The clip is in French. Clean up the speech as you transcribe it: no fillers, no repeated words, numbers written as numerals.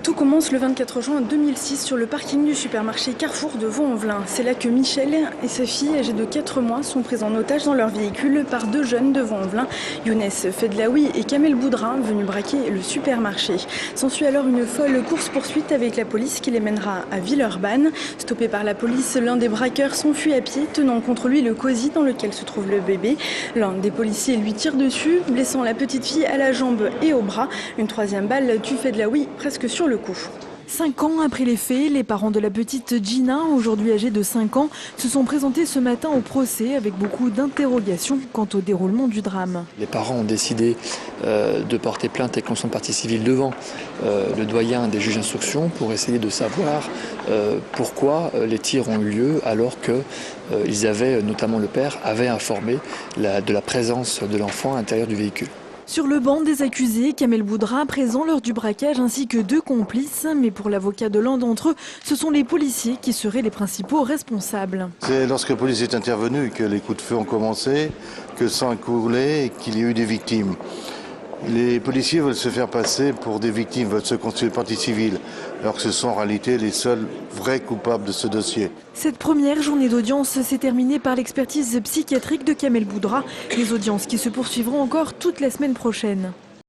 Tout commence le 24 juin 2006 sur le parking du supermarché Carrefour de Vaux-en-Velin. C'est là que Michel et sa fille, âgée de 4 mois, sont pris en otage dans leur véhicule par deux jeunes de Vaux-en-Velin, Younes Fedlaoui et Kamel Boudra, venus braquer le supermarché. S'ensuit alors une folle course-poursuite avec la police qui les mènera à Villeurbanne. Stoppé par la police, l'un des braqueurs s'enfuit à pied, tenant contre lui le cosy dans lequel se trouve le bébé. L'un des policiers lui tire dessus, blessant la petite fille à la jambe et au bras. Une troisième balle tue Fedlaoui presque sur le coup. 5 ans après les faits, les parents de la petite Gina, aujourd'hui âgée de 5 ans, se sont présentés ce matin au procès avec beaucoup d'interrogations quant au déroulement du drame. Les parents ont décidé de porter plainte et constitution de partie civile devant le doyen des juges d'instruction pour essayer de savoir pourquoi les tirs ont eu lieu alors qu'ils avaient, notamment le père, avait informé de la présence de l'enfant à l'intérieur du véhicule. Sur le banc des accusés, Kamel Boudra, présent lors du braquage, ainsi que 2 complices. Mais pour l'avocat de l'un d'entre eux, ce sont les policiers qui seraient les principaux responsables. C'est lorsque la police est intervenue que les coups de feu ont commencé, que le sang a coulé et qu'il y a eu des victimes. Les policiers veulent se faire passer pour des victimes, veulent se constituer partie civile, alors que ce sont en réalité les seuls vrais coupables de ce dossier. Cette première journée d'audience s'est terminée par l'expertise psychiatrique de Kamel Boudra. Les audiences qui se poursuivront encore toute la semaine prochaine.